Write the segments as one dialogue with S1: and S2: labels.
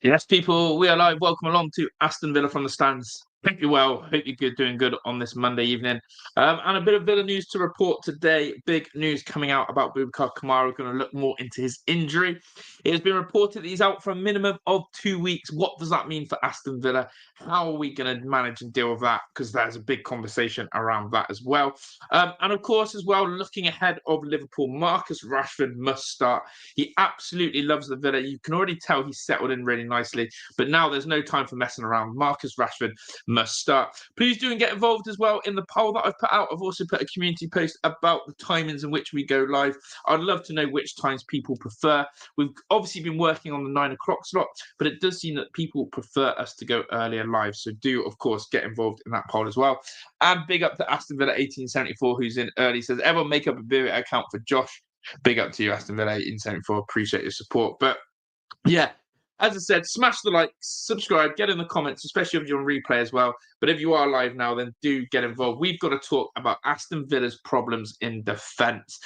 S1: Yes, people, we are live. Welcome along to Aston Villa from the stands. Hope you're well. Hope you're good, doing good on this Monday evening. And a bit of Villa news to report today. Big news coming out about Boubacar Kamara. We're going to look more into his injury. It has been reported that he's out for a minimum of 2 weeks. What does that mean for Aston Villa? How are we going to manage and deal with that? Because there's a big conversation around that as well. And of course, as well, looking ahead of Liverpool, Marcus Rashford must start. He absolutely loves the Villa. You can already tell he's settled in really nicely. But now there's no time for messing around. Marcus Rashford must start. Please do and get involved as well in the poll that I've put out. I've also put a community post about the timings in which we go live. I'd love to know which times people prefer. We've obviously been working on the 9 o'clock slot, but it does seem that people prefer us to go earlier live. So do, of course, get involved in that poll as well. And big up to Aston Villa 1874, who's in early. Says, everyone make up a Boo account for Josh. Big up to you, Aston Villa 1874. Appreciate your support. But yeah, as I said, smash the like, subscribe, get in the comments, especially if you're on replay as well. But if you are live now, then do get involved. We've got to talk about Aston Villa's problems in defence.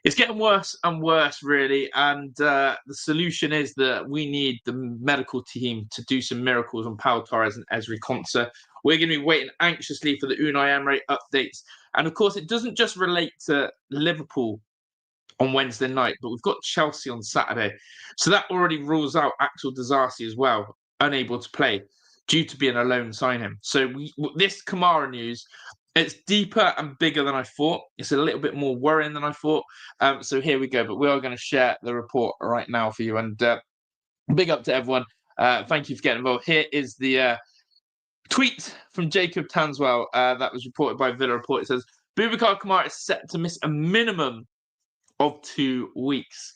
S1: It's getting worse and worse, really. And the solution is that we need the medical team to do some miracles on Pau Torres and Ezri Konsa. We're going to be waiting anxiously for the Unai Emery updates. And of course, it doesn't just relate to Liverpool on Wednesday night, but we've got Chelsea on Saturday. So that already rules out Axel Disasi as well, unable to play due to being a loan signing. So this Kamara news, it's deeper and bigger than I thought. It's a little bit more worrying than I thought. So here we go. But we are going to share the report right now for you. And big up to everyone. Thank you for getting involved. Here is the tweet from Jacob Tanswell that was reported by Villa Report. It says, Boubacar Kamara is set to miss a minimum of 2 weeks.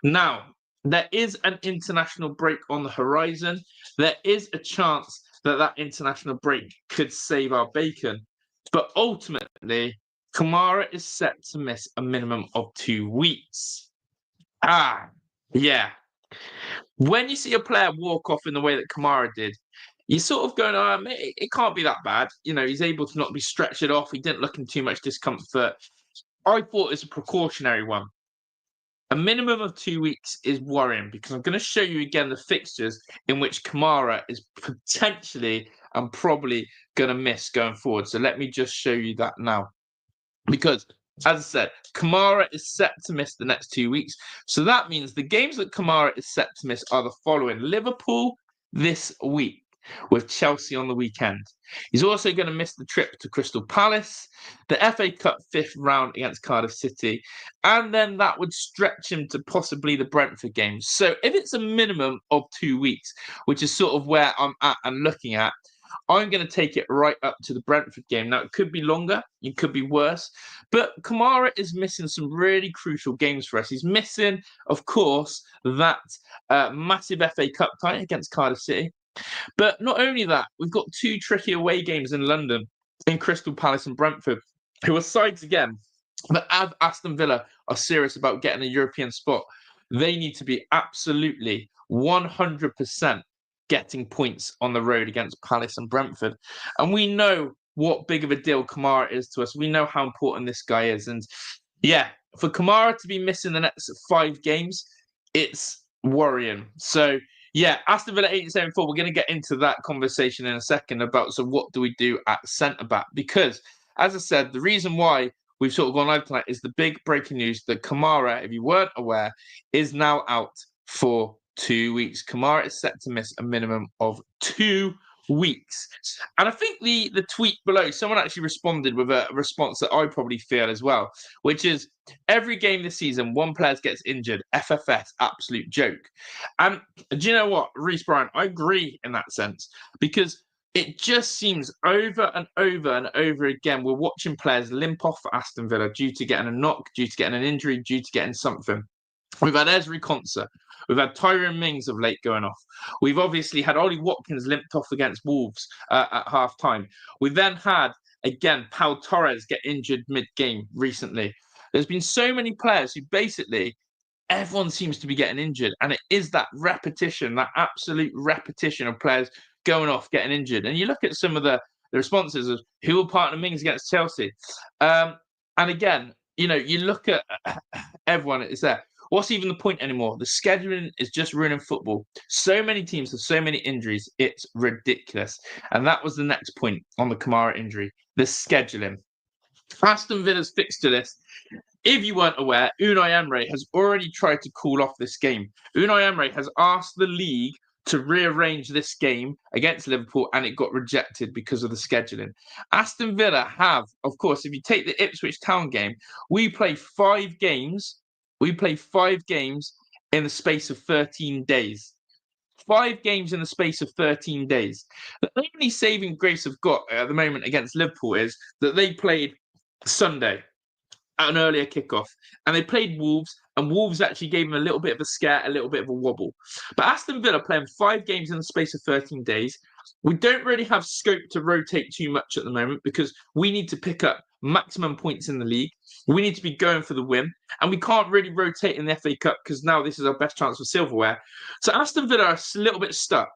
S1: Now, there is an international break on the horizon. There is a chance that that international break could save our bacon. But ultimately, Kamara is set to miss a minimum of 2 weeks. Yeah. When you see a player walk off in the way that Kamara did, you're sort of going, it can't be that bad. You know, he's able to not be stretched it off. He didn't look in too much discomfort. I thought it was a precautionary one. A minimum of 2 weeks is worrying because I'm going to show you again the fixtures in which Kamara is potentially and probably going to miss going forward. So let me just show you that now. Because, as I said, Kamara is set to miss the next 2 weeks. So that means the games that Kamara is set to miss are the following. Liverpool this week, with Chelsea on the weekend. He's also going to miss the trip to Crystal Palace, the FA Cup 5th round against Cardiff City, and then that would stretch him to possibly the Brentford game. So if it's a minimum of 2 weeks, which is sort of where I'm at and looking at, I'm going to take it right up to the Brentford game. Now, it could be longer, it could be worse, but Kamara is missing some really crucial games for us. He's missing, of course, that massive FA Cup tie against Cardiff City. But not only that, we've got 2 tricky away games in London, in Crystal Palace and Brentford, who are sides again. But as Aston Villa are serious about getting a European spot, they need to be absolutely 100% getting points on the road against Palace and Brentford. And we know what big of a deal Kamara is to us. We know how important this guy is. And yeah, for Kamara to be missing the next 5 games, it's worrying. So yeah, Aston Villa 874, we're going to get into that conversation in a second about, so what do we do at centre-back? Because, as I said, the reason why we've sort of gone live tonight is the big breaking news that Kamara, if you weren't aware, is now out for 2 weeks. Kamara is set to miss a minimum of 2 weeks. And I think the tweet below, someone actually responded with a response that I probably feel as well, which is every game this season, one player gets injured. FFS, absolute joke. And do you know what, Reece Bryant, I agree in that sense, because it just seems over and over and over again, we're watching players limp off for Aston Villa due to getting a knock, due to getting an injury, due to getting something. We've had Ezri Konsa. We've had Tyrone Mings of late going off. We've obviously had Ollie Watkins limped off against Wolves at half-time. We then had, again, Pau Torres get injured mid-game recently. There's been so many players who basically, everyone seems to be getting injured. And it is that repetition, that absolute repetition of players going off, getting injured. And you look at some of the responses of who will partner Mings against Chelsea. And again, you know, you look at everyone, it's there. what's even the point anymore? The scheduling is just ruining football. So many teams have so many injuries. It's ridiculous. And that was the next point on the Kamara injury, the scheduling. Aston Villa's fixture list. If you weren't aware, Unai Emery has already tried to call off this game. Unai Emery has asked the league to rearrange this game against Liverpool, and it got rejected because of the scheduling. Aston Villa have, of course, if you take the Ipswich Town game, we play 5 games. We play 5 games in the space of 13 days. 5 games in the space of 13 days. The only saving grace I've got at the moment against Liverpool is that they played Sunday at an earlier kickoff, and they played Wolves, and Wolves actually gave them a little bit of a scare, a little bit of a wobble. But Aston Villa playing 5 games in the space of 13 days. We don't really have scope to rotate too much at the moment because we need to pick up maximum points in the league. We need to be going for the win, and we can't really rotate in the FA Cup because now this is our best chance for silverware. So Aston Villa are a little bit stuck.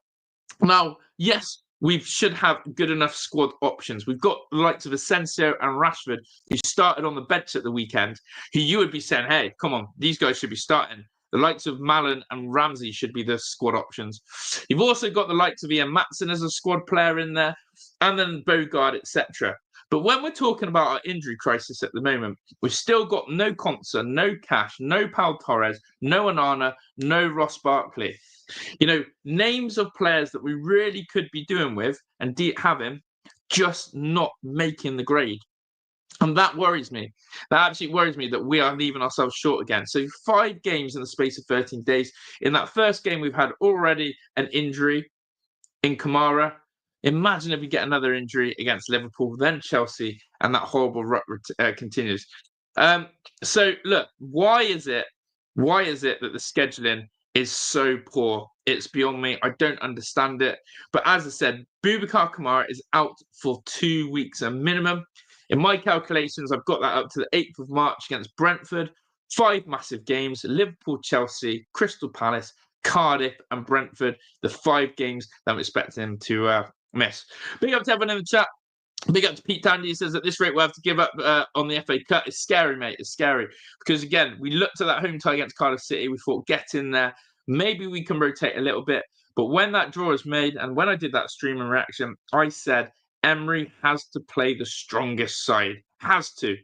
S1: Now, yes, we should have good enough squad options. We've got the likes of Asensio and Rashford, who started on the bench at the weekend, who you would be saying, hey, come on, these guys should be starting. The likes of Malen and Ramsey should be the squad options. You've also got the likes of Ian Maatsen as a squad player in there, and then Bogard, etc. But when we're talking about our injury crisis at the moment, we've still got no Konsa, no Cash, no Pau Torres, no Onana, no Ross Barkley. You know, names of players that we really could be doing with and having, just not making the grade. And that worries me. That absolutely worries me that we are leaving ourselves short again. So 5 games in the space of 13 days. In that first game, we've had already an injury in Kamara. Imagine if we get another injury against Liverpool, then Chelsea, and that horrible rut continues. So look, why is it that the scheduling is so poor? It's beyond me. I don't understand it. But as I said, Boubacar Kamara is out for 2 weeks a minimum. In my calculations, I've got that up to the 8th of March against Brentford. 5 massive games: Liverpool, Chelsea, Crystal Palace, Cardiff, and Brentford. The 5 games that I'm expecting him to miss. Big up to everyone in the chat. Big up to Pete Tandy. He says at this rate we'll have to give up on the FA Cup. It's scary, mate. It's scary. Because again, we looked at that home tie against Cardiff City. We thought, get in there. Maybe we can rotate a little bit. But when that draw is made, and when I did that stream and reaction, I said Emery has to play the strongest side. Has to.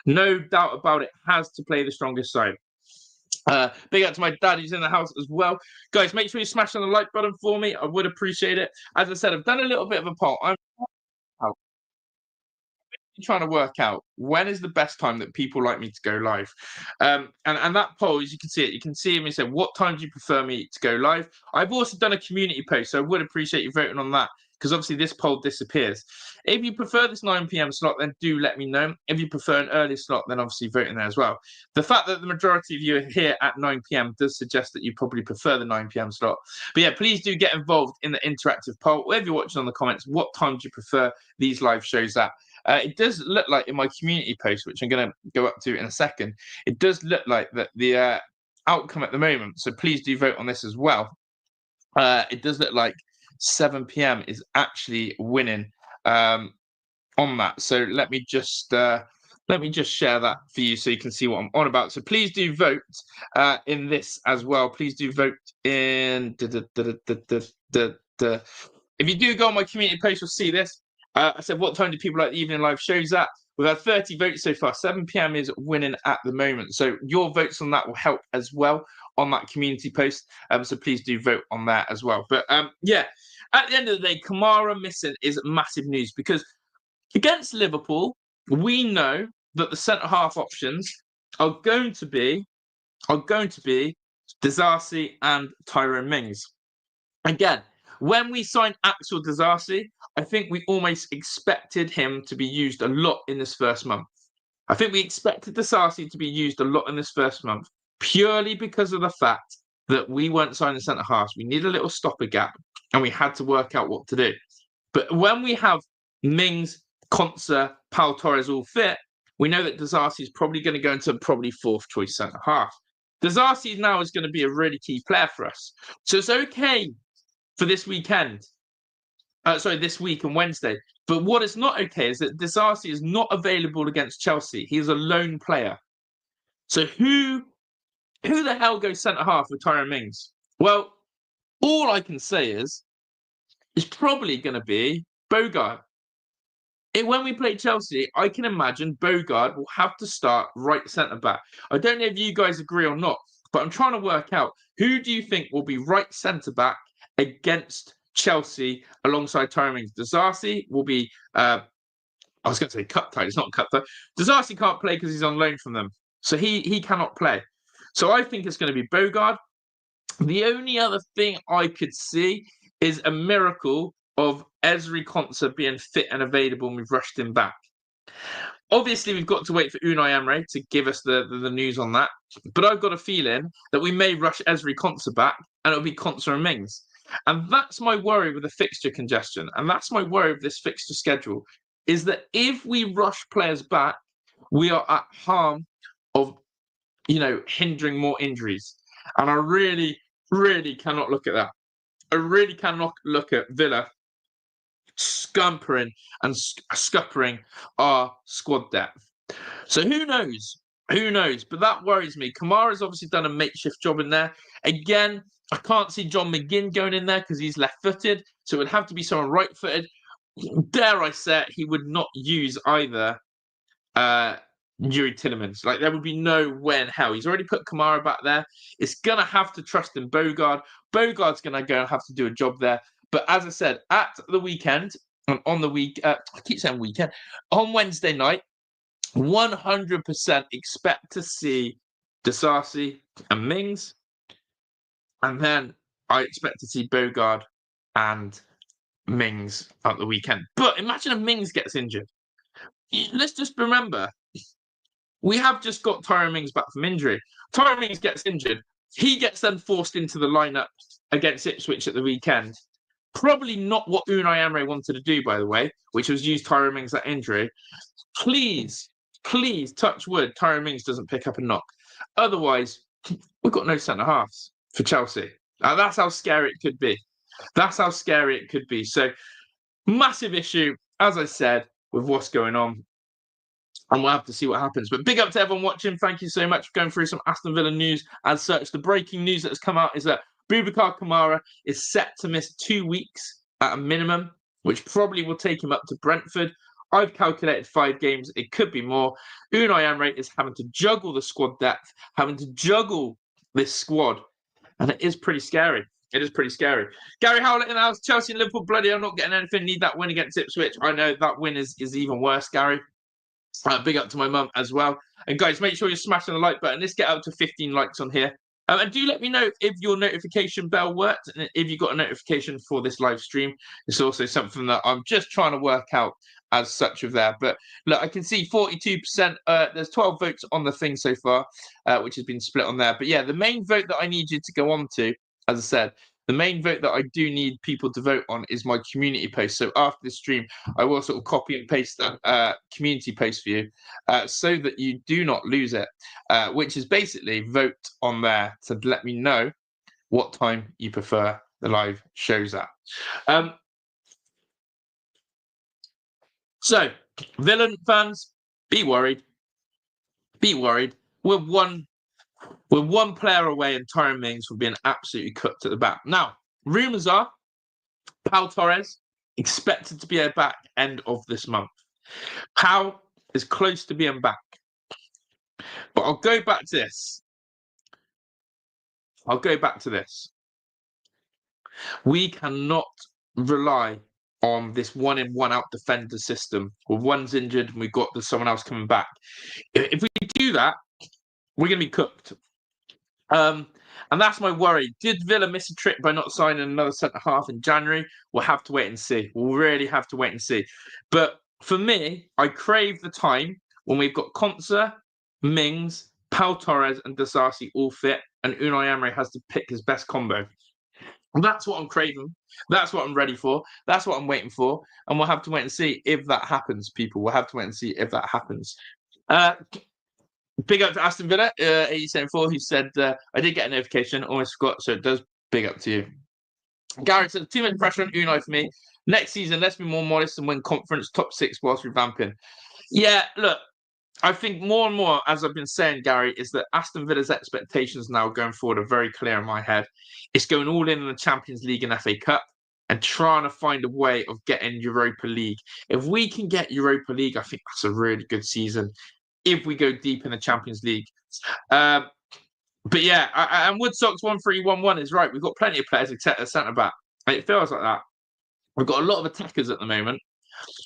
S1: No doubt about it. Has to play the strongest side. Big up to my dad who's in the house as well. Guys, make sure you smash on the like button for me. I would appreciate it. As I said, I've done a little bit of a poll. I'm trying to work out when is the best time that people like me to go live. And that poll, as you can see it, you can see me say, what time do you prefer me to go live? I've also done a community post, so I would appreciate you voting on that, because obviously this poll disappears. If you prefer this 9 p.m. slot, then do let me know. If you prefer an earlier slot, then obviously vote in there as well. The fact that the majority of you are here at 9 p.m. does suggest that you probably prefer the 9 p.m. slot. But yeah, please do get involved in the interactive poll. Wherever you're watching on the comments, what time do you prefer these live shows at? It does look like in my community post, which I'm going to go up to in a second, it does look like that the outcome at the moment, so please do vote on this as well. It does look like 7 p.m. is actually winning on that. So let me just share that for you so you can see what I'm on about. So please do vote in this as well. Please do vote in. If you do go on my community post, you'll see this. I said, what time do people like the evening live shows at? We've had 30 votes so far. 7 p.m. is winning at the moment. So your votes on that will help as well on that community post. So please do vote on that as well. But yeah, at the end of the day, Kamara missing is massive news because against Liverpool, we know that the centre-half options are going to be Disasi and Tyrone Mings. Again, when we signed Axel Disasi, I think we almost expected him to be used a lot in this first month. I think we expected Disasi to be used a lot in this first month, purely because of the fact that we weren't signing centre-halves. We need a little stopper gap, and we had to work out what to do. But when we have Mings, Konsa, Pau Torres all fit, we know that Disasi is probably going to go into probably 4th choice centre-half. Disasi now is going to be a really key player for us. So it's okay for this weekend. This week and Wednesday. But what is not okay is that Disasi is not available against Chelsea. He is a lone player. So who who the hell goes centre half with Tyrone Mings? Well, all I can say is it's probably going to be Bogard. When we play Chelsea, I can imagine Bogard will have to start right centre back. I don't know if you guys agree or not, but I'm trying to work out who do you think will be right centre back against Chelsea alongside Tyrone Mings. Disasi will be. I was going to say cut tight. It's not cut tight. Disasi can't play because he's on loan from them, so he cannot play. So I think it's going to be Bogard. The only other thing I could see is a miracle of Ezri Konsa being fit and available, and we've rushed him back. Obviously, we've got to wait for Unai Emery to give us the news on that. But I've got a feeling that we may rush Ezri Konsa back, and it'll be Konsa and Mings. And that's my worry with the fixture congestion. And that's my worry with this fixture schedule, is that if we rush players back, we are at harm of, hindering more injuries. And I really, really cannot look at that. I really cannot look at Villa scumpering and scuppering our squad depth. So who knows? Who knows? But that worries me. Kamara's obviously done a makeshift job in there. Again, I can't see John McGinn going in there because he's left-footed. So it would have to be someone right-footed. Dare I say it, he would not use either Yuri Tillemans. Like, there would be no way in hell. He's already put Kamara back there. It's going to have to trust in Bogard. Bogard's going to go and have to do a job there. But as I said, at the weekend, and on the I keep saying weekend, on Wednesday night, 100% expect to see Disasi and Mings. And then I expect to see Bogard and Mings at the weekend. But imagine if Mings gets injured. Let's just remember, we have just got Tyrone Mings back from injury. Tyrone Mings gets injured. He gets then forced into the lineup against Ipswich at the weekend. Probably not what Unai Emery wanted to do, by the way, which was use Tyrone Mings that injury. Please, touch wood, Tyrone Mings doesn't pick up a knock. Otherwise, we've got no centre-halves for Chelsea. That's how scary it could be. That's how scary it could be. So, massive issue, as I said, with what's going on. And we'll have to see what happens. But big up to everyone watching. Thank you so much for going through some Aston Villa news. As such, the breaking news that has come out is that Boubacar Kamara is set to miss 2 weeks at a minimum, which probably will take him up to Brentford. I've calculated 5 games. It could be more. Unai Emery is having to juggle the squad depth, having to juggle this squad. And it is pretty scary. It is pretty scary. Gary Howlett in the house. Chelsea and Liverpool, bloody hell, not getting anything. Need that win against Ipswich. I know that win is even worse, Gary. Big up to my mum as well. And guys, make sure you're smashing the like button. Let's get up to 15 likes on here. And do let me know if your notification bell worked and if you got a notification for this live stream. It's also something that I'm just trying to work out as such of there. But look, I can see 42%. There's 12 votes on the thing so far, which has been split on there. But yeah, the main vote that I need you to go on to, as I said, the main vote that I do need people to vote on is my community post. So after the stream, I will sort of copy and paste that community post for you so that you do not lose it, which is basically vote on there to let me know what time you prefer the live shows at. So, Villa fans, be worried. Be worried. We're one player away and Tyrone Mings will be an absolutely cooked at the back. Now, rumours are Pau Torres expected to be back end of this month. Pau is close to being back. But I'll go back to this. We cannot rely on this one in, one out defender system where one's injured and we've got someone else coming back. If we do that, we're going to be cooked. And that's my worry. Did Villa miss a trick by not signing another centre-half in January? We'll have to wait and see. We'll really have to wait and see. But for me, I crave the time when we've got Konsa, Mings, Pau Torres and Disasi all fit and Unai Emery has to pick his best combo. And that's what I'm craving. That's what I'm ready for. That's what I'm waiting for. And we'll have to wait and see if that happens, people. We'll have to wait and see if that happens. Big up to Aston Villa, 8074, who said, I did get a notification, almost forgot, so it does big up to you. Gary said, too much pressure on Unai for me. Next season, let's be more modest and win conference top 6 whilst revamping. Yeah, look, I think more and more, as I've been saying, Gary, is that Aston Villa's expectations now going forward are very clear in my head. It's going all in the Champions League and FA Cup and trying to find a way of getting Europa League. If we can get Europa League, I think that's a really good season. If we go deep in the Champions League. But yeah, and Woodstock's 1-3-1-1 is right. We've got plenty of players except a centre back. And it feels like that. We've got a lot of attackers at the moment.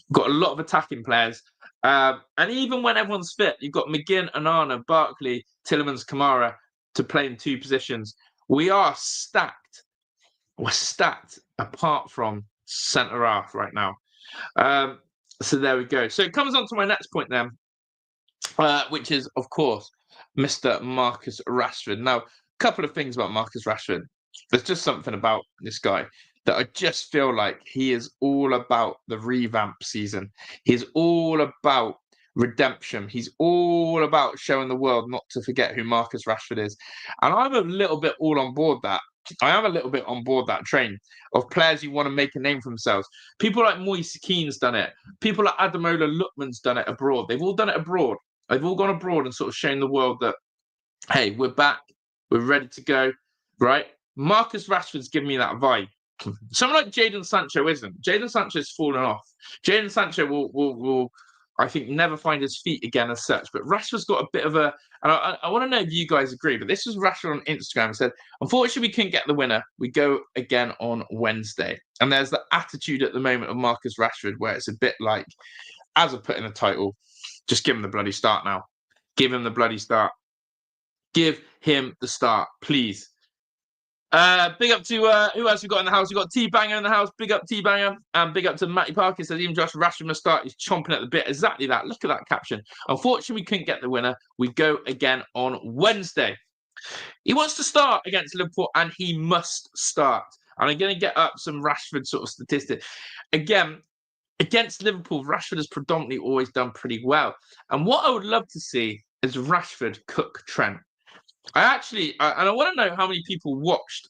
S1: We've got a lot of attacking players. And even when everyone's fit, you've got McGinn, Onana, Barkley, Tielemans, Kamara to play in 2 positions. We are stacked. We're stacked apart from centre half right now. So there we go. So it comes on to my next point then, which is, of course, Mr. Marcus Rashford. Now, a couple of things about Marcus Rashford. There's just something about this guy that I just feel like he is all about the revamp season. He's all about redemption. He's all about showing the world not to forget who Marcus Rashford is. And I'm a little bit all on board that. I am a little bit on board that train of players who want to make a name for themselves. People like Moise Keane's done it. People like Ademola Lookman's done it abroad. They've all done it abroad. They've all gone abroad and sort of shown the world that, hey, we're back. We're ready to go, right? Marcus Rashford's giving me that vibe. Someone like Jadon Sancho isn't. Jadon Sancho's fallen off. Jadon Sancho will, I think, never find his feet again as such. But Rashford's got a bit of a, and I want to know if you guys agree, but this was Rashford on Instagram and said, unfortunately, we couldn't get the winner. We go again on Wednesday. And there's the attitude at the moment of Marcus Rashford where it's a bit like, as I put in the title, just give him the bloody start now. Give him the bloody start. Give him the start, please. Big up to who else we got in the house? We got T-Banger in the house. Big up T-Banger. And big up to Matty Parker. Says even Josh Rashford must start. He's chomping at the bit. Exactly that. Look at that caption. Unfortunately, we couldn't get the winner. We go again on Wednesday. He wants to start against Liverpool and he must start. And I'm going to get up some Rashford sort of statistic. Again, against Liverpool, Rashford has predominantly always done pretty well. And what I would love to see is Rashford cook Trent. And I want to know how many people watched.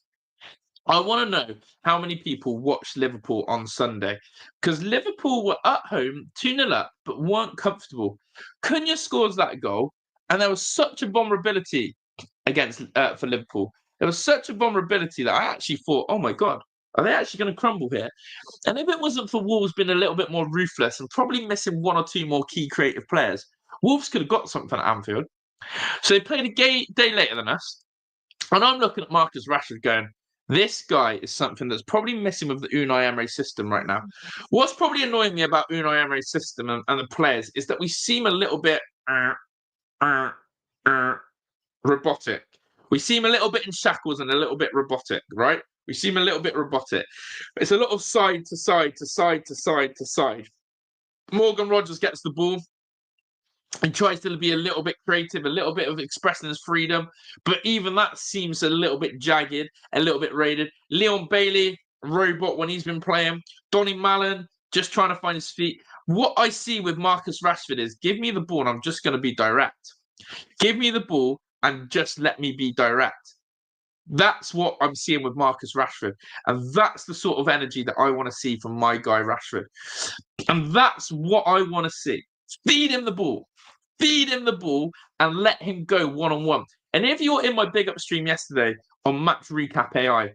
S1: I want to know how many people watched Liverpool on Sunday because Liverpool were at home 2-0 up, but weren't comfortable. Cunha scores that goal, and there was such a vulnerability for Liverpool. There was such a vulnerability that I actually thought, oh my God, are they actually going to crumble here? And if it wasn't for Wolves being a little bit more ruthless and probably missing 1 or 2 more key creative players, Wolves could have got something at Anfield. So they played a day later than us. And I'm looking at Marcus Rashford going, this guy is something that's probably missing with the Unai Emery system right now. What's probably annoying me about Unai Emery's system and the players is that we seem a little bit robotic. We seem a little bit in shackles and a little bit robotic, right? We seem a little bit robotic. It's a lot of side to side to side to side to side. Morgan Rogers gets the ball and tries to be a little bit creative, a little bit of expressing his freedom. But even that seems a little bit jagged, a little bit raided. Leon Bailey, robot when he's been playing. Donny Mallon, just trying to find his feet. What I see with Marcus Rashford is give me the ball and I'm just going to be direct. Give me the ball and just let me be direct. That's what I'm seeing with Marcus Rashford. And that's the sort of energy that I want to see from my guy Rashford. And that's what I want to see. Feed him the ball. Feed him the ball and let him go one-on-one. And if you're in my big up stream yesterday on Match Recap AI,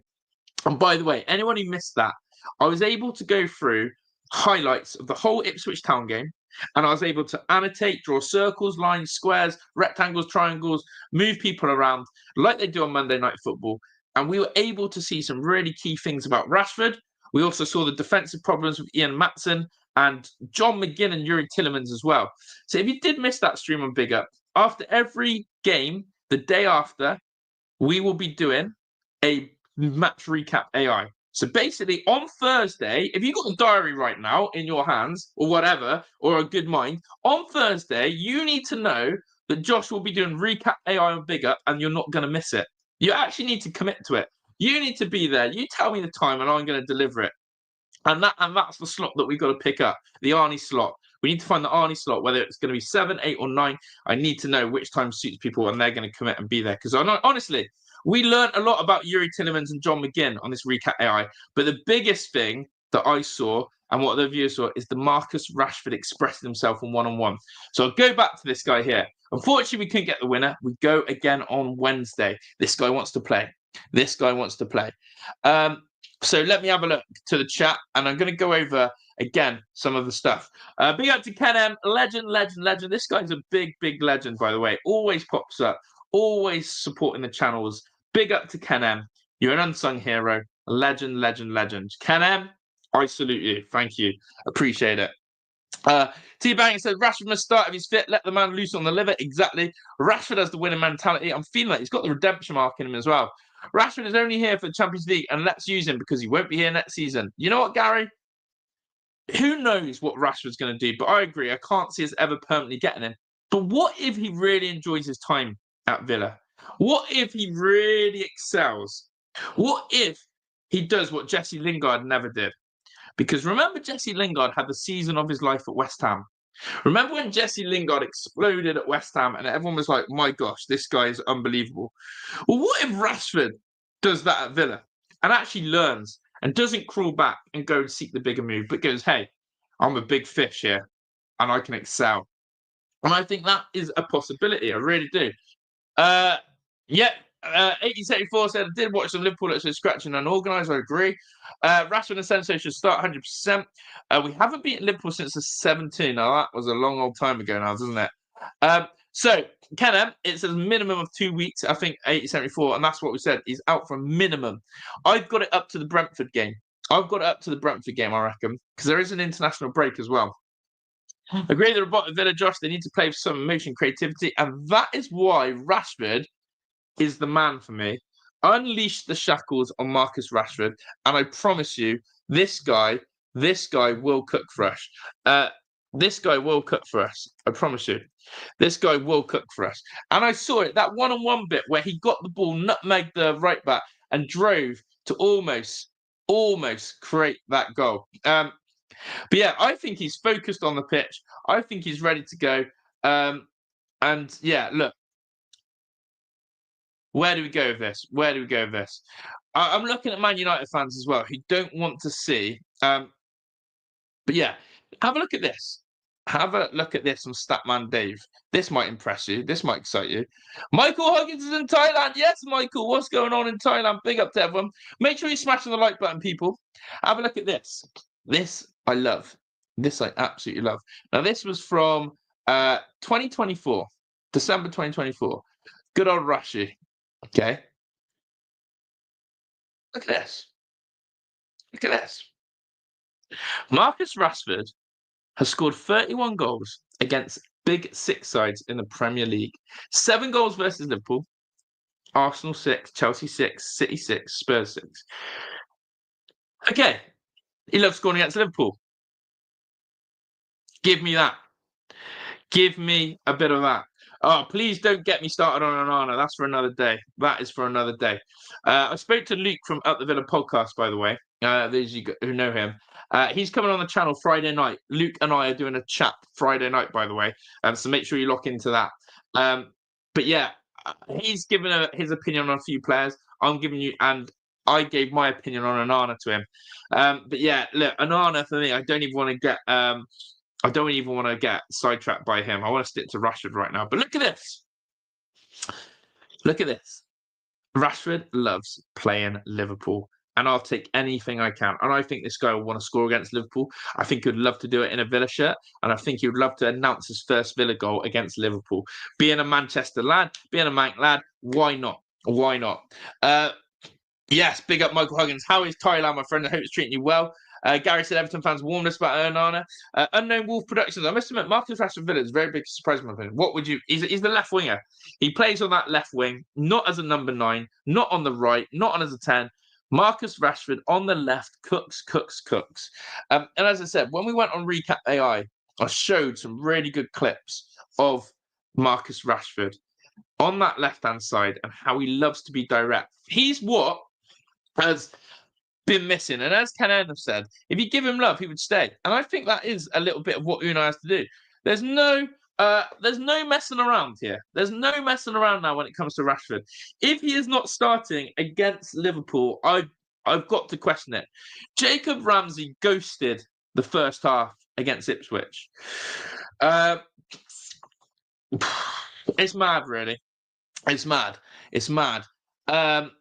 S1: and by the way, anyone who missed that, I was able to go through highlights of the whole Ipswich Town game, and I was able to annotate, draw circles, lines, squares, rectangles, triangles, move people around like they do on Monday Night Football. And we were able to see some really key things about Rashford. We also saw the defensive problems with Ian Maatsen and John McGinn and Yuri Tielemans as well. So if you did miss that stream on Big Up, after every game, the day after, we will be doing a Match Recap AI. So basically on Thursday, if you've got a diary right now in your hands or whatever, or a good mind, on Thursday, you need to know that Josh will be doing Recap AI on Big Up and you're not going to miss it. You actually need to commit to it. You need to be there. You tell me the time and I'm going to deliver it. And that's the slot that we've got to pick up, the Arnie slot. We need to find the Arnie slot, whether it's going to be 7, 8, or 9. I need to know which time suits people and they're going to commit and be there. Because honestly, we learned a lot about Yuri Tielemans and John McGinn on this Recap AI. But the biggest thing that I saw, and what the viewers saw is the Marcus Rashford expressing himself on one-on-one. So I'll go back to this guy here. Unfortunately, we couldn't get the winner. We go again on Wednesday. This guy wants to play. This guy wants to play. So let me have a look to the chat, and I'm going to go over again some of the stuff. Big up to Ken M, legend. This guy's a big legend, by the way. Always pops up, always supporting the channels. Big up to Ken M. You're an unsung hero, legend. Ken M, I salute you. Thank you. Appreciate it. T-Bang said Rashford must start if he's fit. Let the man loose on the liver. Exactly. Rashford has the winning mentality. I'm feeling like he's got the redemption mark in him as well. Rashford is only here for the Champions League, and let's use him because he won't be here next season. You know what, Gary? Who knows what Rashford's going to do? But I agree. I can't see us ever permanently getting him. But what if he really enjoys his time at Villa? What if he really excels? What if he does what Jesse Lingard never did? Because remember, Jesse Lingard had the season of his life at West Ham. Remember when Jesse Lingard exploded at West Ham and everyone was like, my gosh, this guy is unbelievable. Well, what if Rashford does that at Villa and actually learns and doesn't crawl back and go and seek the bigger move, but goes, hey, I'm a big fish here and I can excel. And I think that is a possibility. I really do. 8074 said, I did watch some Liverpool that's so scratching and unorganised. I agree. Rashford and Asensio should start 100%. We haven't beaten Liverpool since the 17. Now, that was a long old time ago now, doesn't it? So, Kenem, it says minimum of 2 weeks. I think 8074, and that's what we said. He's out for a minimum. I've got it up to the Brentford game. I reckon, because there is an international break as well. Agree that about Villa, Josh, they need to play with some emotion, creativity, and that is why Rashford is the man for me. Unleash the shackles on Marcus Rashford, and I promise you, this guy will cook for us. This guy will cook for us. I promise you. This guy will cook for us. And I saw it, that one-on-one bit where he got the ball, nutmegged the right back, and drove to almost create that goal. But yeah, I think he's focused on the pitch. I think he's ready to go. And yeah, look, where do we go with this? I'm looking at Man United fans as well who don't want to see. But yeah, have a look at this. Have a look at this from Statman Dave. This might impress you. This might excite you. Michael Huggins is in Thailand. Yes, Michael. What's going on in Thailand? Big up to everyone. Make sure you smash the like button, people. Have a look at this. This I love. This I absolutely love. Now, this was from 2024, December 2024. Good old Rushy. Okay. Look at this. Look at this. Marcus Rashford has scored 31 goals against big six sides in the Premier League. 7 goals versus Liverpool, Arsenal 6, Chelsea 6, City 6, Spurs 6. Okay. He loves scoring against Liverpool. Give me that. Give me a bit of that. Oh, please don't get me started on Onana. That's for another day. That is for another day. I spoke to Luke from Up the Villa podcast, by the way. Those of you who know him. He's coming on the channel Friday night. Luke and I are doing a chat Friday night, by the way. So make sure you lock into that. But yeah, he's given his opinion on a few players. I'm giving you, and I gave my opinion on Onana to him. But yeah, look, Onana for me, I don't even want to get sidetracked by him. I want to stick to Rashford right now. But look at this. Look at this. Rashford loves playing Liverpool. And I'll take anything I can. And I think this guy will want to score against Liverpool. I think he'd love to do it in a Villa shirt. And I think he would love to announce his first Villa goal against Liverpool. Being a Manchester lad, being a Manc lad, why not? Why not? Yes, big up Michael Huggins. How is Thailand, my friend? I hope it's treating you well. Gary said Everton fans warned us about Onana. Unknown Wolf Productions. I must admit, Marcus Rashford Villa is a very big surprise, my opinion. What would you? He's the left winger. He plays on that left wing, not as a number 9, not on the right, not on as a 10. Marcus Rashford on the left cooks. And as I said, when we went on Recap AI, I showed some really good clips of Marcus Rashford on that left-hand side and how he loves to be direct. He's what has been missing. And as Ken have said, if you give him love, he would stay. And I think that is a little bit of what Unai has to do. There's no messing around here. There's no messing around now when it comes to Rashford. If he is not starting against Liverpool, I've got to question it. Jacob Ramsey ghosted the first half against Ipswich. It's mad, really. It's mad. It's mad. And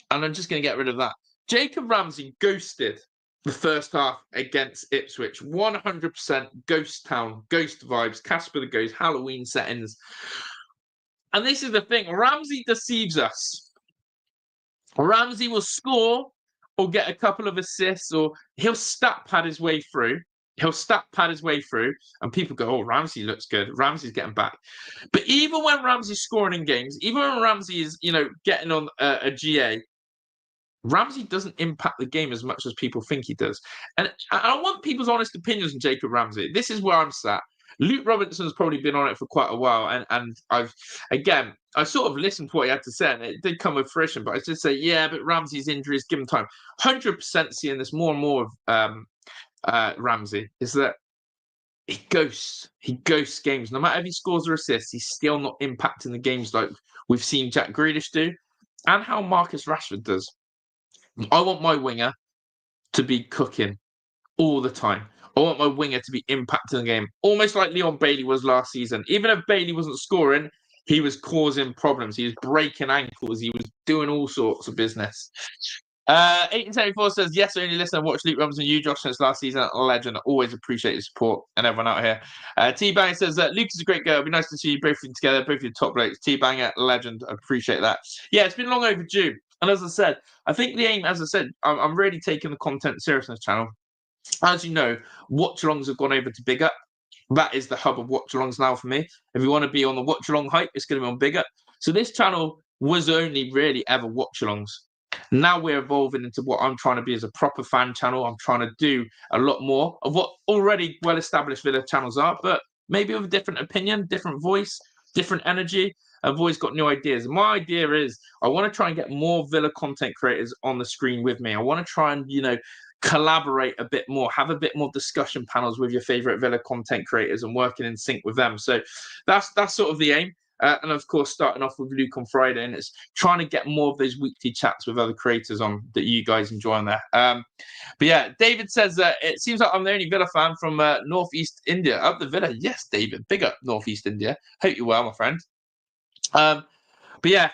S1: I'm just going to get rid of that. Jacob Ramsey ghosted the first half against Ipswich. 100% ghost town, ghost vibes, Casper the Ghost, Halloween settings. And this is the thing. Ramsey deceives us. Ramsey will score or get a couple of assists, or he'll stat pad his way through. And people go, "Oh, Ramsey looks good. Ramsey's getting back." But even when Ramsey's scoring in games, even when Ramsey is, getting on a GA, Ramsey doesn't impact the game as much as people think he does. And I want people's honest opinions on Jacob Ramsey. This is where I'm sat. Luke Robinson's probably been on it for quite a while, and I sort of listened to what he had to say, and it did come with fruition. But I just say, yeah, but Ramsey's injuries, give him time. 100% seeing this more and more of Ramsey is that he ghosts games. No matter if he scores or assists, he's still not impacting the games like we've seen Jack Grealish do, and how Marcus Rashford does. I want my winger to be cooking all the time. I want my winger to be impacting the game, almost like Leon Bailey was last season. Even if Bailey wasn't scoring, he was causing problems. He was breaking ankles. He was doing all sorts of business. 1874 says, yes, I only listen and watch Luke Robinson, you, Josh, since last season. Legend. Always appreciate your support and everyone out here. T-Bang says, Luke is a great girl. It'd be nice to see you both together, both your top blokes. T-Banger, legend. I appreciate that. Yeah, it's been long overdue. And as I said, I think the aim, as I said, I'm really taking the content serious on this channel. As you know, watch-alongs have gone over to Big Up. That is the hub of watch-alongs now for me. If you want to be on the watch-along hype, it's going to be on Big Up. So this channel was only really ever watch-alongs. Now we're evolving into what I'm trying to be as a proper fan channel. I'm trying to do a lot more of what already well-established Villa channels are, but maybe with a different opinion, different voice, different energy. I've always got new ideas. My idea is I want to try and get more Villa content creators on the screen with me. I want to try and, collaborate a bit more, have a bit more discussion panels with your favorite Villa content creators and working in sync with them. So that's sort of the aim. And of course, starting off with Luke on Friday, and it's trying to get more of those weekly chats with other creators on that you guys enjoy on there. But yeah, David says that it seems like I'm the only Villa fan from Northeast India. Up the Villa, yes, David, big up Northeast India. Hope you're well, my friend. But yeah,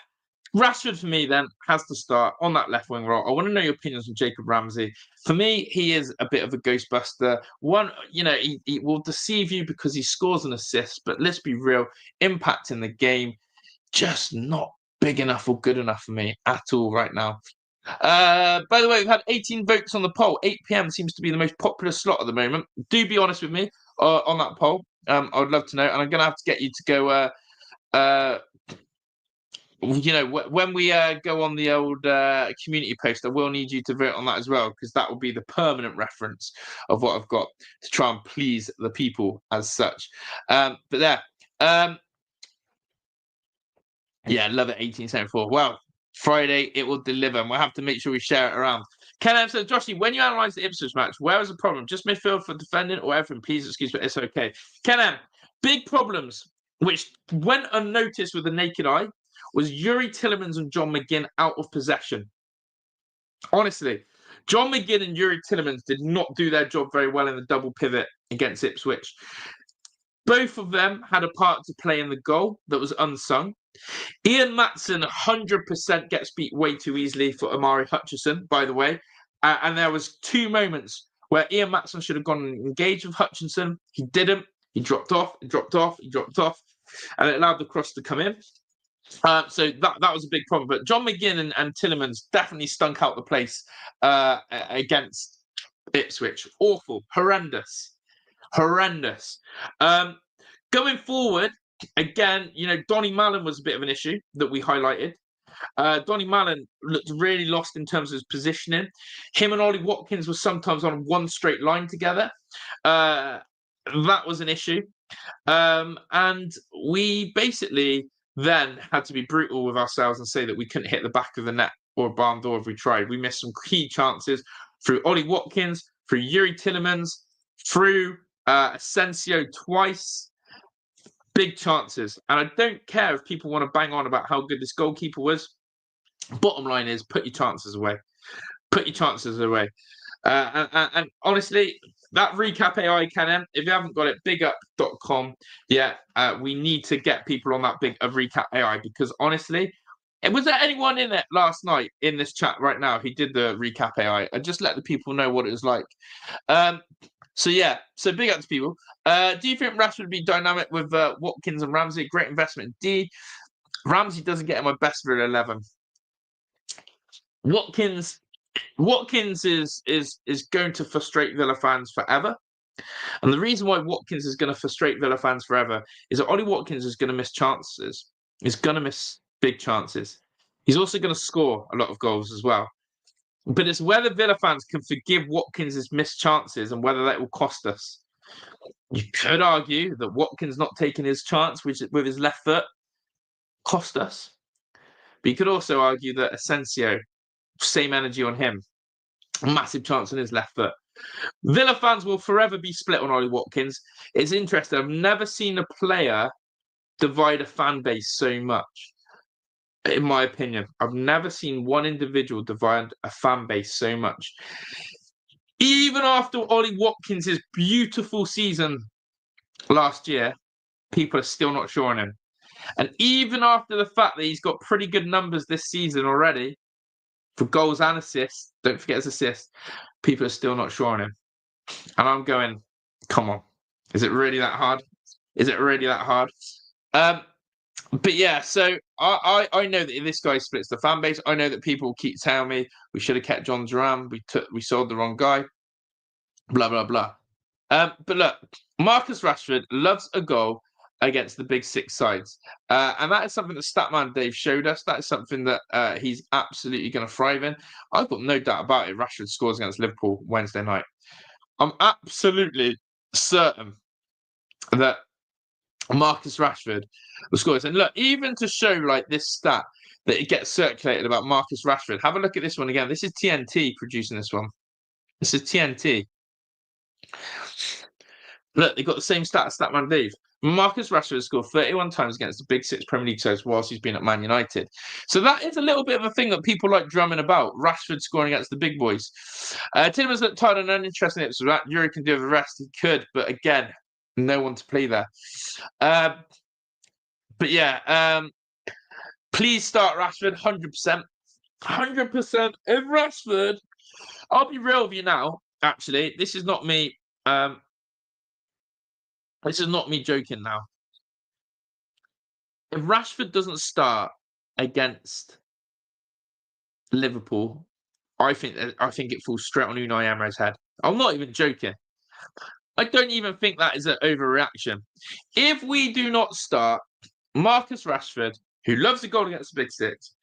S1: Rashford for me then has to start on that left wing role. I want to know your opinions on Jacob Ramsey. For me, he is a bit of a ghostbuster. One, he will deceive you because he scores an assist, but let's be real, impact in the game, just not big enough or good enough for me at all right now. By the way, we've had 18 votes on the poll. 8 p.m. seems to be the most popular slot at the moment. Do be honest with me on that poll. I would love to know, and I'm going to have to get you to go when we go on the old community post, I will need you to vote on that as well, because that will be the permanent reference of what I've got to try and please the people as such. But there. Yeah, love it, 1874. Well, Friday, it will deliver, and we'll have to make sure we share it around. Ken M says, Joshy, when you analyse the Ipswich match, where was the problem? Just midfield for defending or everything? Please excuse me, it's okay. Ken M, big problems, which went unnoticed with the naked eye, was Yuri Tillemans and John McGinn out of possession. Honestly, John McGinn and Yuri Tillemans did not do their job very well in the double pivot against Ipswich. Both of them had a part to play in the goal that was unsung. Ian Maatsen 100% gets beat way too easily for Amari Hutchinson, by the way. And there was 2 moments where Ian Maatsen should have gone and engaged with Hutchinson. He didn't. He dropped off, and it allowed the cross to come in. So that was a big problem. But John McGinn and Tillemans definitely stunk out the place against Ipswich. Awful. Horrendous. Going forward, again, Donny Mallon was a bit of an issue that we highlighted. Donny Mallon looked really lost in terms of his positioning. Him and Ollie Watkins were sometimes on one straight line together. That was an issue. And we basically then had to be brutal with ourselves and say that we couldn't hit the back of the net or a barn door if we tried. We missed some key chances through Ollie Watkins, through Yuri Tillemans, through Asensio twice. Big chances. And I don't care if people want to bang on about how good this goalkeeper was. Bottom line is, put your chances away. And honestly, that recap AI can, if you haven't got it, bigup.com. Yeah, we need to get people on that big recap AI because honestly, was there anyone in it last night in this chat right now who did the recap AI? And just let the people know what it was like. So yeah, so big up to people. Do you think Rashford would be dynamic with Watkins and Ramsey? Great investment indeed. Ramsey doesn't get him my best for 11. Watkins is going to frustrate Villa fans forever. And the reason why Watkins is going to frustrate Villa fans forever is that Ollie Watkins is going to miss chances. He's going to miss big chances. He's also going to score a lot of goals as well. But it's whether Villa fans can forgive Watkins' missed chances and whether that will cost us. You could argue that Watkins not taking his chance with his left foot cost us. But you could also argue that Asensio, same energy on him, massive chance on his left foot. Villa fans will forever be split on Ollie Watkins. It's interesting. I've never seen a player divide a fan base so much. In my opinion, I've never seen one individual divide a fan base so much. Even after Ollie Watkins' beautiful season last year, people are still not sure on him. And even after the fact that he's got pretty good numbers this season already for goals and assists, don't forget his assists, people are still not sure on him. And I'm going, come on. Is it really that hard? Is it really that hard? But yeah, so I know that this guy splits the fan base. I know that people keep telling me we should have kept John Duran. We sold the wrong guy. Blah blah blah. But look, Marcus Rashford loves a goal against the big six sides, and that is something that Statman Dave showed us. That is something that he's absolutely going to thrive in. I've got no doubt about it. Rashford scores against Liverpool Wednesday night. I'm absolutely certain that Marcus Rashford will score this. And look, even to show like this stat that it gets circulated about Marcus Rashford, have a look at this one again. This is TNT producing this one. This is TNT. Look, they've got the same stat as Statman Dave. Marcus Rashford has scored 31 times against the big six Premier League sides whilst he's been at Man United. So that is a little bit of a thing that people like drumming about. Rashford scoring against the big boys. Tielemans looked tired and uninterested in it, so that Yuri can do the rest. He could, but again, no one to play there. But yeah, please start Rashford 100%. 100%. If Rashford, I'll be real with you now, actually. This is not me. This is not me joking now. If Rashford doesn't start against Liverpool, I think it falls straight on Unai Emery's head. I'm not even joking. I don't even think that is an overreaction. If we do not start Marcus Rashford, who loves a goal against the big six,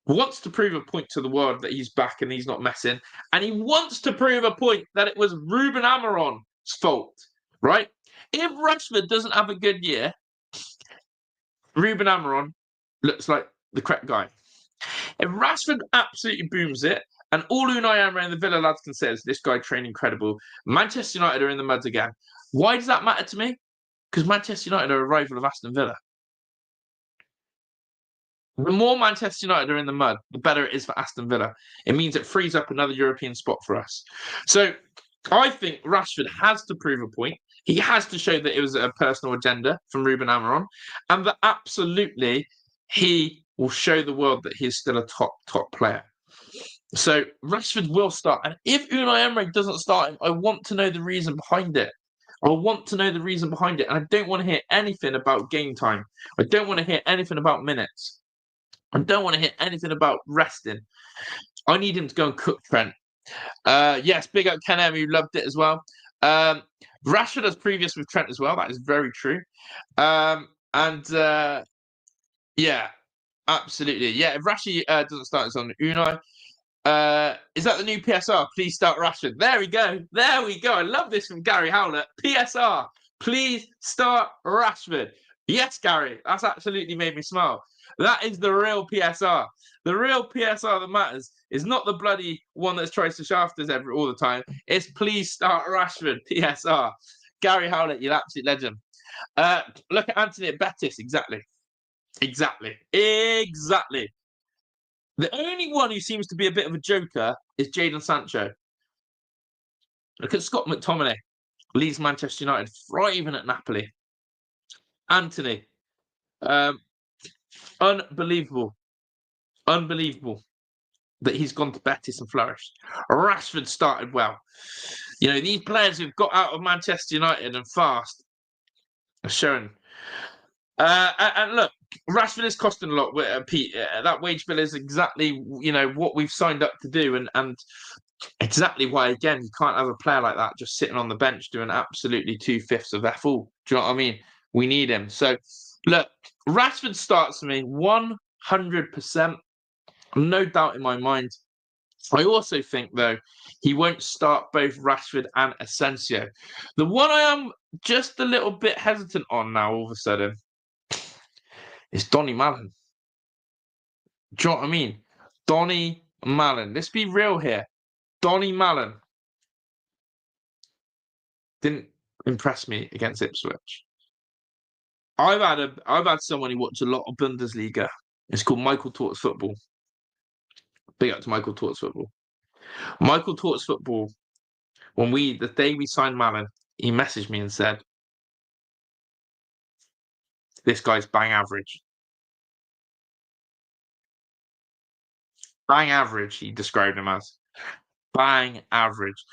S1: wants to prove a point to the world that he's back and he's not messing, and he wants to prove a point that it was Ruben Amorim's fault, right? If Rashford doesn't have a good year, Ruben Amorim looks like the correct guy. If Rashford absolutely booms it, and all Unai Emery and the Villa lads can say is this guy trained incredible, Manchester United are in the mud again. Why does that matter to me? Because Manchester United are a rival of Aston Villa. The more Manchester United are in the mud, the better it is for Aston Villa. It means it frees up another European spot for us. So I think Rashford has to prove a point. He has to show that it was a personal agenda from Ruben Amorim, and that absolutely he will show the world that he is still a top player. So Rashford will start. And if Unai Emery doesn't start him, I want to know the reason behind it. I want to know the reason behind it. And I don't want to hear anything about game time. I don't want to hear anything about minutes. I don't want to hear anything about resting. I need him to go and cook Trent. Yes, big up Ken M, who loved it as well. Rashford has previous with Trent as well. That is very true. Yeah, absolutely. Yeah, if Rashi doesn't start, it's on Unai. Is that the new PSR? Please start Rashford. There we go. There we go. I love this from Gary Howlett. PSR. Please start Rashford. Yes, Gary. That's absolutely made me smile. That is the real PSR. The real PSR that matters is not the bloody one that tries to shaft us all the time. It's please start Rashford. PSR. Gary Howlett, you're an absolute legend. Look at Anthony at Betis. Exactly. The only one who seems to be a bit of a joker is Jadon Sancho. Look at Scott McTominay, leads Manchester United, thriving at Napoli. Anthony, unbelievable that he's gone to Betis and flourished. Rashford started well. You know, these players who've got out of Manchester United and fast are showing. And look, Rashford is costing a lot. Pete, that wage bill is exactly, you know, what we've signed up to do, and exactly why, again, you can't have a player like that just sitting on the bench doing absolutely 2/5 of F all. Do you know what I mean? We need him. So, look, Rashford starts for me 100%. No doubt in my mind. I also think, though, he won't start both Rashford and Asensio. The one I am just a little bit hesitant on now, all of a sudden, is Donny Malen. Do you know what I mean? Donny Malen. Let's be real here. Donny Malen didn't impress me against Ipswich. I've had someone who watched a lot of Bundesliga. It's called Michael Talks Football. Big up to Michael Talks Football. Michael Talks Football. The day we signed Malen, he messaged me and said, "This guy's bang average." Bang average, he described him as. Bang average.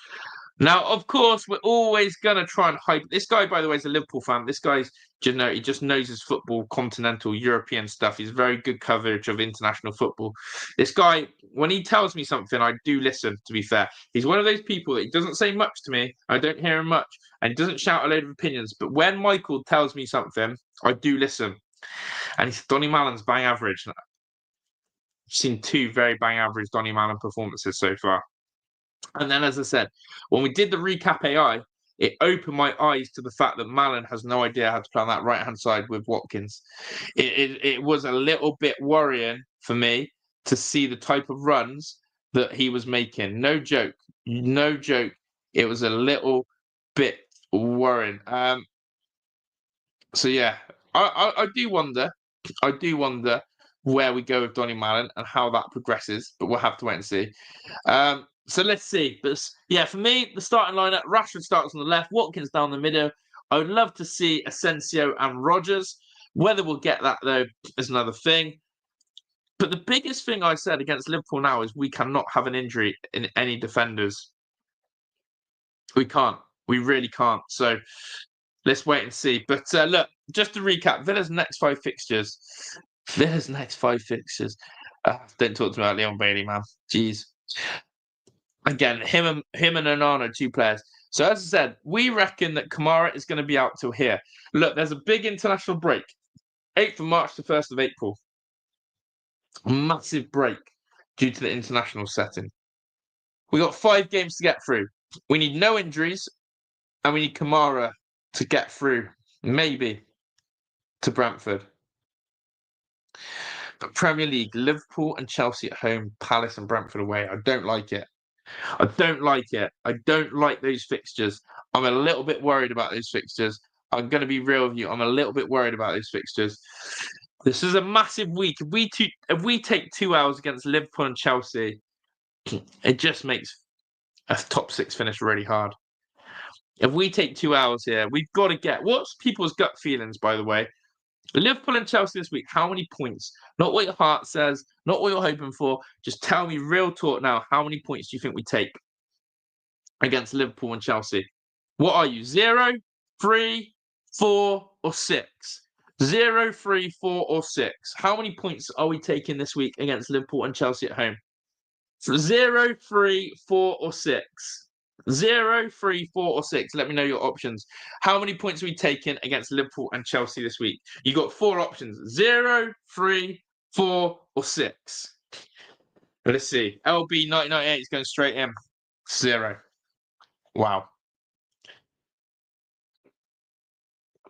S1: Now, of course, we're always going to try and hype. This guy, by the way, is a Liverpool fan. This guy's, he just knows his football, continental European stuff. He's very good coverage of international football. This guy, when he tells me something, I do listen, to be fair. He's one of those people that he doesn't say much to me. I don't hear him much. And he doesn't shout a load of opinions. But when Michael tells me something, I do listen. And he's Donny Malen's bang average. I've seen 2 very bang average Donny Malen performances so far. And then, as I said, when we did the recap AI, it opened my eyes to the fact that Malen has no idea how to play on that right-hand side with Watkins. It was a little bit worrying for me to see the type of runs that he was making. No joke. No joke. It was a little bit worrying. So, yeah, I do wonder. I do wonder where we go with Donny Malen and how that progresses, but we'll have to wait and see. So let's see. But yeah, for me, the starting lineup, Rashford starts on the left, Watkins down the middle. I would love to see Asensio and Rodgers. Whether we'll get that, though, is another thing. But the biggest thing I said against Liverpool now is we cannot have an injury in any defenders. We can't. We really can't. So let's wait and see. But look, just to recap, Villa's next 5 fixtures. Don't talk to me about Leon Bailey, man. Jeez. Again, him and Onana, 2 players. So as I said, we reckon that Kamara is going to be out till here. Look, there's a big international break. 8th of March to 1st of April. Massive break due to the international setting. We got 5 games to get through. We need no injuries, and we need Kamara to get through, maybe, to Brentford. But Premier League, Liverpool and Chelsea at home, Palace and Brentford away. I don't like it. I don't like it. I don't like those fixtures. I'm a little bit worried about those fixtures. I'm going to be real with you. I'm a little bit worried about those fixtures. This is a massive week. If we take 2 hours against Liverpool and Chelsea, it just makes a top 6 finish really hard. If we take 2 hours here, we've got to get... What's people's gut feelings, by the way? Liverpool and Chelsea this week, how many points? Not what your heart says, not what you're hoping for. Just tell me real talk now. How many points do you think we take against Liverpool and Chelsea? What are you? 0, 3, 4, or 6? 0, 3, 4, or 6. How many points are we taking this week against Liverpool and Chelsea at home? 0, 3, 4, or 6. 0, 3, 4, or 6. Let me know your options. How many points are we taking against Liverpool and Chelsea this week? You got 4 options: 0, 3, 4, or 6. Let's see. LB 1998 is going straight in. 0. Wow.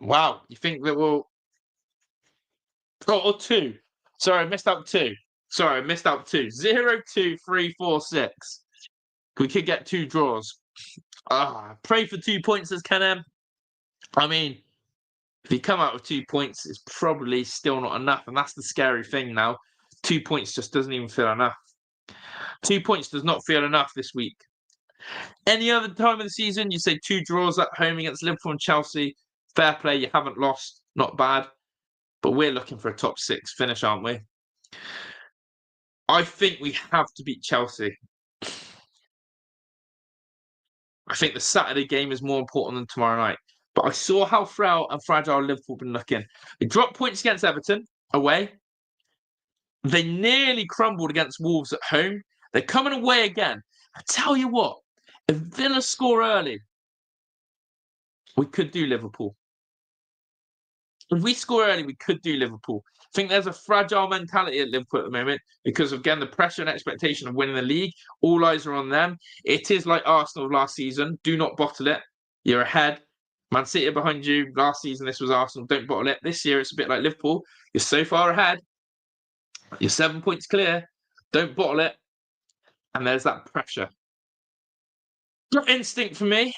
S1: Wow. You think that we'll... Oh, or 2. Sorry, I missed out 2. 0, 2, 3, 4, 6. We could get 2 draws. Pray for 2 points, as Ken M. I mean, if you come out with 2 points, it's probably still not enough. And that's the scary thing now. 2 points just doesn't even feel enough. 2 points does not feel enough this week. Any other time of the season, you say 2 draws at home against Liverpool and Chelsea. Fair play, you haven't lost. Not bad. But we're looking for a top 6 finish, aren't we? I think we have to beat Chelsea. I think the Saturday game is more important than tomorrow night. But I saw how frail and fragile Liverpool have been looking. They dropped points against Everton away. They nearly crumbled against Wolves at home. They're coming away again. I tell you what, if Villa score early, we could do Liverpool. If we score early, we could do Liverpool. I think there's a fragile mentality at Liverpool at the moment because, again, the pressure and expectation of winning the league, all eyes are on them. It is like Arsenal last season. Do not bottle it. You're ahead. Man City are behind you. Last season, this was Arsenal. Don't bottle it. This year, it's a bit like Liverpool. You're so far ahead. You're 7 points clear. Don't bottle it. And there's that pressure. Gut instinct for me.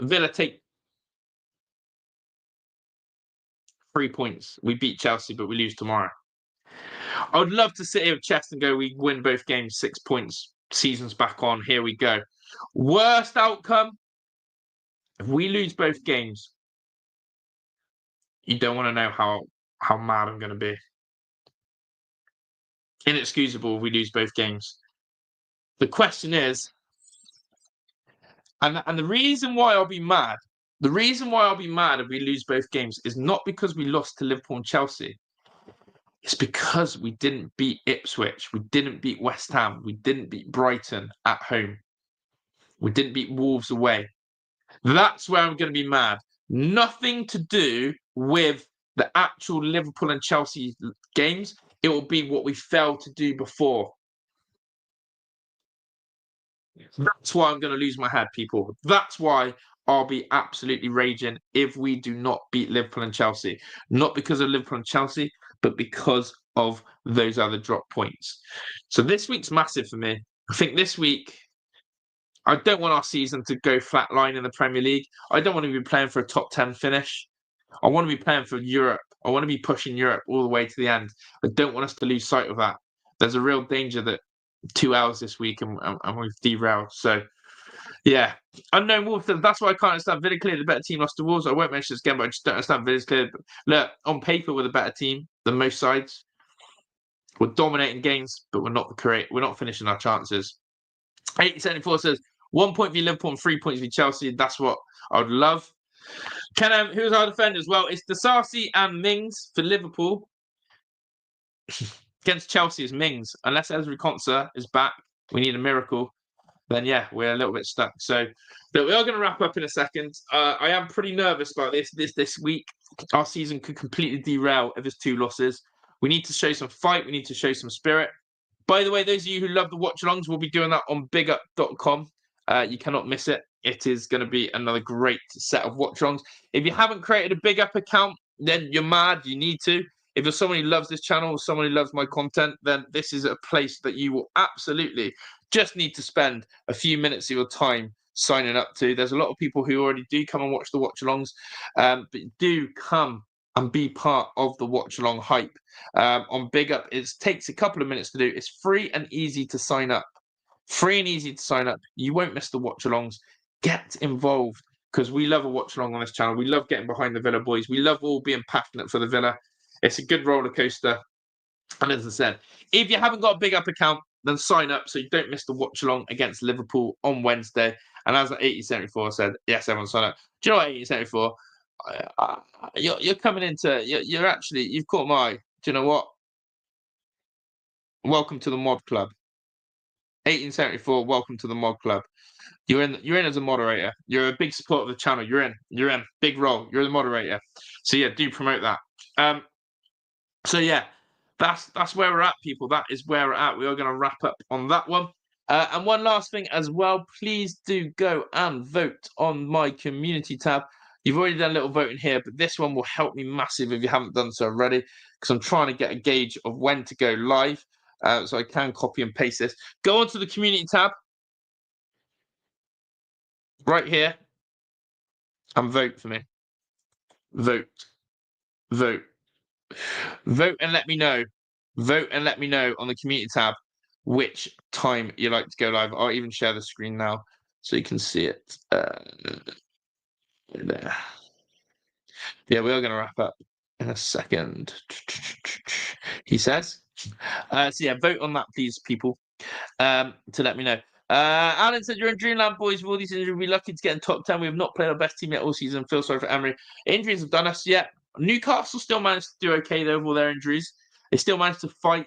S1: Villa take 3 points. We beat Chelsea, but we lose tomorrow. I would love to sit here with chest and go, we win both games, 6 points. Season's back on. Here we go. Worst outcome, if we lose both games, you don't want to know how mad I'm going to be. Inexcusable if we lose both games. The question is, and the reason why I'll be mad, if we lose both games is not because we lost to Liverpool and Chelsea. It's because we didn't beat Ipswich. We didn't beat West Ham. We didn't beat Brighton at home. We didn't beat Wolves away. That's where I'm going to be mad. Nothing to do with the actual Liverpool and Chelsea games. It will be what we failed to do before. That's why I'm going to lose my head, people. That's why I'll be absolutely raging if we do not beat Liverpool and Chelsea. Not because of Liverpool and Chelsea, but because of those other drop points. So this week's massive for me. I think this week, I don't want our season to go flatline in the Premier League. I don't want to be playing for a top 10 finish. I want to be playing for Europe. I want to be pushing Europe all the way to the end. I don't want us to lose sight of that. There's a real danger that 2 hours this week and we've derailed. So, yeah. Unknown Wolves, that's why I can't understand. Villa clearly the better team lost to Wolves. I won't mention this again, but I just don't understand. Villa's clear. Look, on paper, we're the better team than most sides. We're dominating games, but we're not finishing our chances. 8074 says 1 point v Liverpool and 3 points v Chelsea. That's what I would love. Who's our defenders? Well, it's Disasi and Mings for Liverpool. Against Chelsea is Mings. Unless Ezri Konsa is back, we need a miracle. Then yeah, we're a little bit stuck. So we are going to wrap up in a second. I am pretty nervous about this week. Our season could completely derail if there's 2 losses. We need to show some fight. We need to show some spirit. By the way, those of you who love the watch-alongs, we'll be doing that on bigup.com. You cannot miss it. It is going to be another great set of watch-alongs. If you haven't created a Big Up account, then you're mad. You need to. If you're someone who loves this channel or someone who loves my content, then this is a place that you will absolutely just need to spend a few minutes of your time signing up to. There's a lot of people who already do come and watch the watch-alongs, but do come and be part of the watch-along hype. On Big Up, it takes a couple of minutes to do. It's free and easy to sign up. Free and easy to sign up. You won't miss the watch-alongs. Get involved because we love a watch-along on this channel. We love getting behind the Villa boys. We love all being passionate for the Villa. It's a good roller coaster. And as I said, if you haven't got a Big Up account, then sign up so you don't miss the watch-along against Liverpool on Wednesday. And as 8074 said, yes, everyone sign up. Do you know what, 8074? You're coming into... You've caught my eye. Do you know what? Welcome to the mod club. 1874, welcome to the mod club. You're in as a moderator. You're a big supporter of the channel. You're in. Big role. You're the moderator. So yeah, do promote that. So yeah, that's where we're at, people. That is where we're at. We are going to wrap up on that one. And one last thing as well, please do go and vote on my community tab. You've already done a little voting here, but this one will help me massive if you haven't done so already, because I'm trying to get a gauge of when to go live. So I can copy and paste this. Go onto the community tab right here and vote for me. Vote and let me know Vote and let me know on the community tab which time you like to go live. I'll even share the screen now so you can see it. There. Yeah, we are going to wrap up in a second. He says. So yeah, vote on that, please, people, to let me know. Alan said, you're in Dreamland, boys. With all these injuries, we'll be lucky to get in top 10. We have not played our best team yet all season. Feel sorry for Emery. Injuries have done us yet. Newcastle still managed to do okay, though, with all their injuries. They still managed to fight.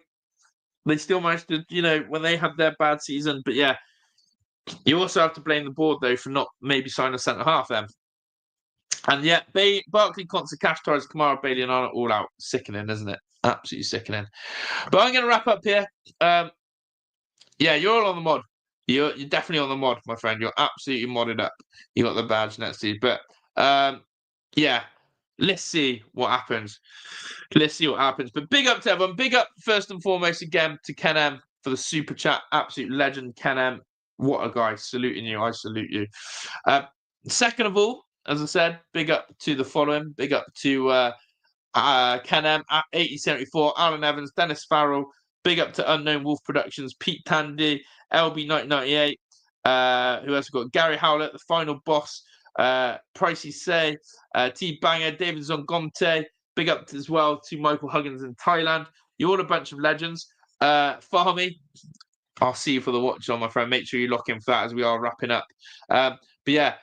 S1: They still managed to, when they had their bad season. But yeah, you also have to blame the board, though, for not maybe signing a centre-half then. And yet, Barkley, Conser, Cash, Torres, Kamara, Bailey, and Arnold all out. Sickening, isn't it? Absolutely sickening. But I'm going to wrap up here. Yeah, you're all on the mod. You're definitely on the mod, my friend. You're absolutely modded up. You got the badge next to you. But yeah, let's see what happens. Let's see what happens. But big up to everyone. Big up first and foremost again to Ken M for the super chat. Absolute legend, Ken M. What a guy. Saluting you. I salute you. Second of all, as I said, big up to the following. Big up to Ken M at 8074, Alan Evans, Dennis Farrell. Big up to Unknown Wolf Productions, Pete Tandy, LB1998. Who else we got? Gary Howlett, the final boss. Pricey Say, T Banger, David Zongonte. Big up as well to Michael Huggins in Thailand. You're all a bunch of legends. Fahmi, I'll see you for the watch on, my friend. Make sure you lock in for that as we are wrapping up. But yeah,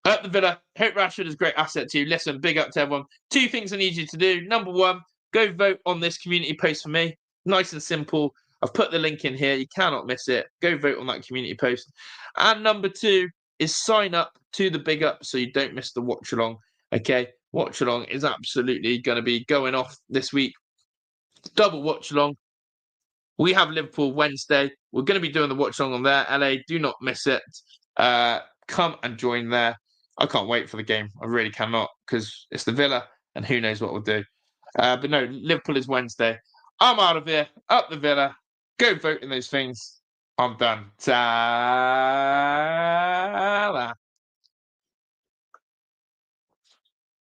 S1: at the Villa, hope Rashford is a great asset to you. Listen, big up to everyone. 2 things I need you to do. Number 1, go vote on this community post for me. Nice and simple. I've put the link in here. You cannot miss it. Go vote on that community post. And number 2 is sign up to the big up so you don't miss the watch along. Okay, watch along is absolutely going to be going off this week. Double watch along. We have Liverpool Wednesday. We're going to be doing the watch along on there. LA, do not miss it. Come and join there. I can't wait for the game. I really cannot because it's the Villa and who knows what we'll do. But no, Liverpool is Wednesday. I'm out of here. Up the Villa. Go vote in those things. I'm done. Ta